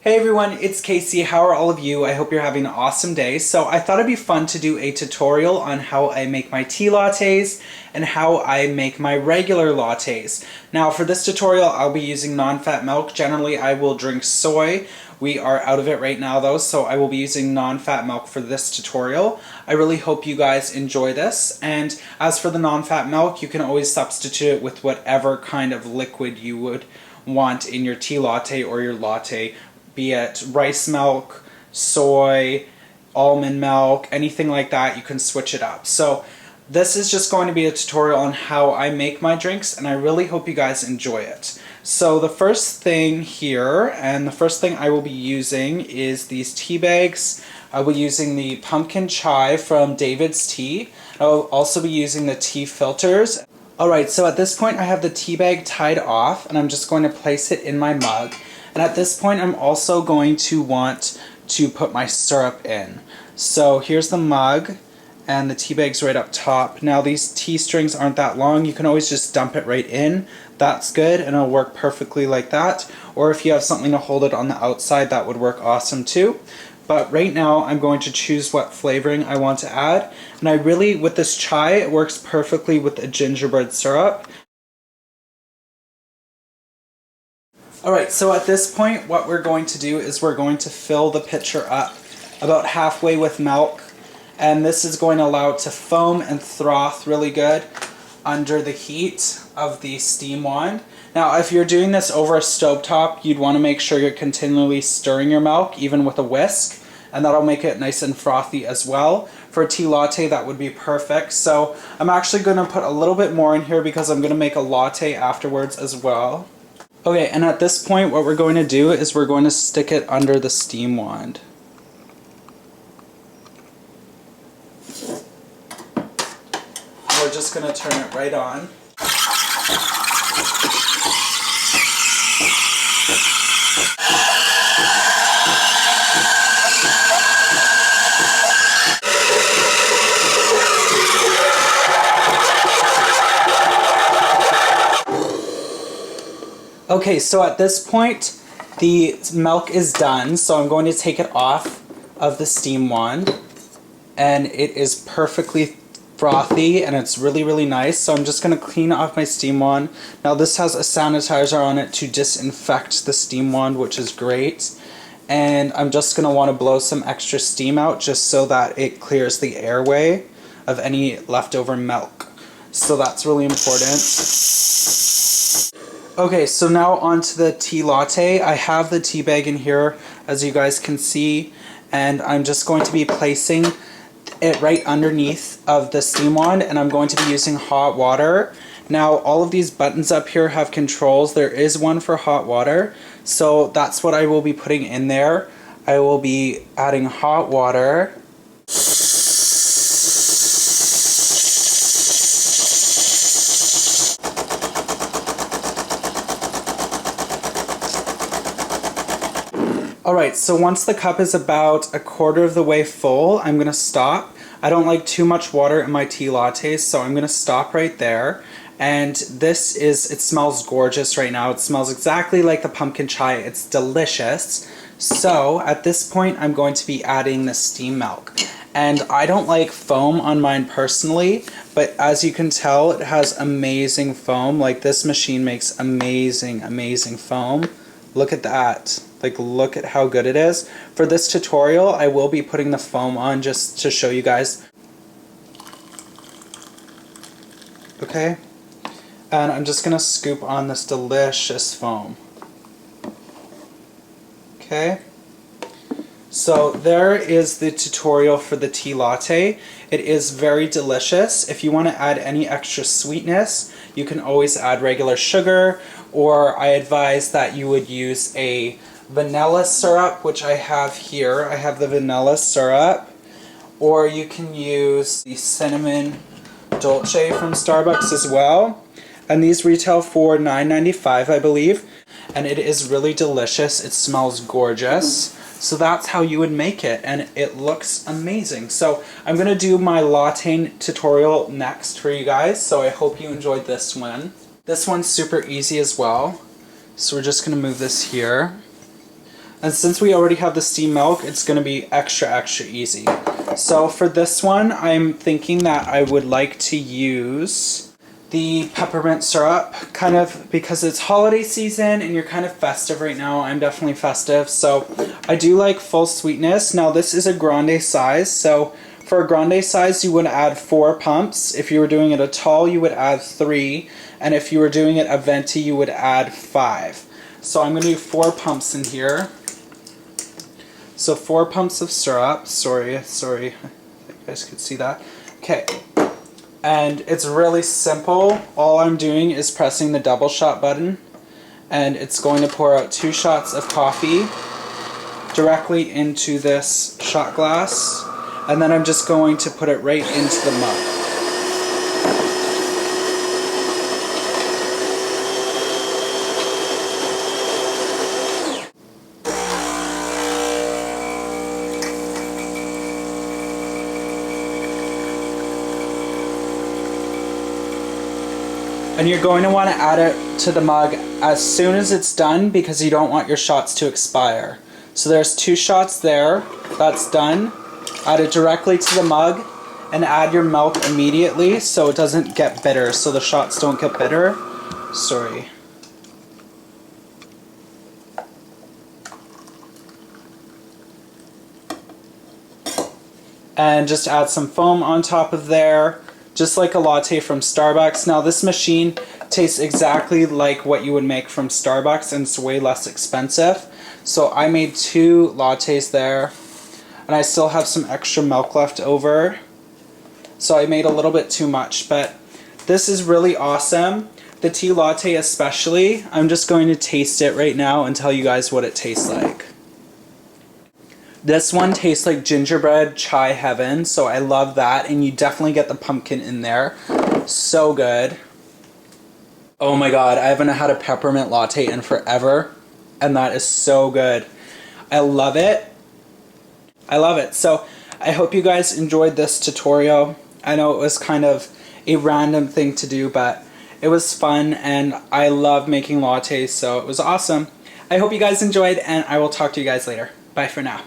Hey everyone, it's Casey. How are all of you? I hope you're having an awesome day. So I thought it'd be fun to do a tutorial on how I make my tea lattes and how I make my regular lattes. Now for this tutorial, I'll be using non-fat milk. Generally, I will drink soy. We are out of it right now though, so I will be using non-fat milk for this tutorial. I really hope you guys enjoy this. And as for the non-fat milk, you can always substitute it with whatever kind of liquid you would want in your tea latte or your latte, be it rice milk, soy, almond milk, anything like that. You can switch it up. So this is just going to be a tutorial on how I make my drinks, and I really hope you guys enjoy it. So the first thing here, and the first thing I will be using is these tea bags. I will be using the pumpkin chai from David's Tea. I will also be using the tea filters. Alright, so at this point I have the tea bag tied off, and I'm just going to place it in my mug. And at this point I'm also going to want to put my syrup in. So here's the mug, and the tea bag's right up top. Now these tea strings aren't that long. You can always just dump it right in. That's good, and it'll work perfectly like that. Or if you have something to hold it on the outside, that would work awesome too. But right now I'm going to choose what flavoring I want to add. And I really, with this chai, it works perfectly with a gingerbread syrup. Alright, so at this point what we're going to do is we're going to fill the pitcher up about halfway with milk. And this is going to allow it to foam and froth really good under the heat of the steam wand. Now if you're doing this over a stovetop, you'd want to make sure you're continually stirring your milk, even with a whisk, and that'll make it nice and frothy as well. For a tea latte, that would be perfect. So I'm actually going to put a little bit more in here because I'm going to make a latte afterwards as well. Okay, and at this point what we're going to do is we're going to stick it under the steam wand. We're just going to turn it right on. Okay, so at this point the milk is done, so I'm going to take it off of the steam wand, and it is perfectly frothy and it's really nice. So I'm just going to clean off my steam wand. Now this has a sanitizer on it to disinfect the steam wand, which is great. And I'm just going to want to blow some extra steam out just so that it clears the airway of any leftover milk. So that's really important. Okay, so now onto the tea latte. I have the tea bag in here, as you guys can see, and I'm just going to be placing it right underneath of the steam wand, and I'm going to be using hot water. Now all of these buttons up here have controls. There is one for hot water, so that's what I will be putting in there. I will be adding hot water. Alright, so once the cup is about a quarter of the way full, I'm going to stop. I don't like too much water in my tea lattes, so I'm going to stop right there. And this is, it smells gorgeous right now. It smells exactly like the pumpkin chai. It's delicious. So at this point, I'm going to be adding the steam milk. And I don't like foam on mine personally, but as you can tell, it has amazing foam. Like, this machine makes amazing foam. Look at that. Like, look at how good it is. For this tutorial, I will be putting the foam on just to show you guys. Okay? And I'm just going to scoop on this delicious foam. Okay? So there is the tutorial for the tea latte. It is very delicious. If you want to add any extra sweetness, you can always add regular sugar, or I advise that you would use a vanilla syrup, which I have here. I have the vanilla syrup, or you can use the cinnamon dolce from Starbucks as well. And these retail for $9.95, I believe. And it is really delicious. It smells gorgeous. So that's how you would make it, and it looks amazing. So I'm going to do my latte tutorial next for you guys, so I hope you enjoyed this one. This one's super easy as well. So we're just going to move this here. And since we already have the steamed milk, it's going to be extra easy. So for this one, I'm thinking that I would like to use the peppermint syrup, kind of because it's holiday season and you're kind of festive right now. I'm definitely festive, so I do like full sweetness. Now this is a grande size, so for a grande size you would add 4 pumps. If you were doing it a tall, you would add 3, and if you were doing it a venti, you would add 5. So I'm going to do 4 pumps in here. So 4 pumps of syrup. Sorry, I think you guys could see that. Okay. And it's really simple. All I'm doing is pressing the double shot button, and it's going to pour out 2 shots of coffee directly into this shot glass, and then I'm just going to put it right into the mug. And you're going to want to add it to the mug as soon as it's done, because you don't want your shots to expire. So there's 2 shots there. That's done. Add it directly to the mug and add your milk immediately so it doesn't get bitter, so the shots don't get bitter. Sorry. And just add some foam on top of there, just like a latte from Starbucks. Now this machine tastes exactly like what you would make from Starbucks, and it's way less expensive. So I made 2 lattes there, and I still have some extra milk left over. So I made a little bit too much, but this is really awesome. The tea latte especially. I'm just going to taste it right now and tell you guys what it tastes like. This one tastes like gingerbread chai heaven, so I love that, and you definitely get the pumpkin in there. So good. Oh my god, I haven't had a peppermint latte in forever, and that is so good. I love it. I love it. So I hope you guys enjoyed this tutorial. I know it was kind of a random thing to do, but it was fun, and I love making lattes, so it was awesome. I hope you guys enjoyed, and I will talk to you guys later. Bye for now.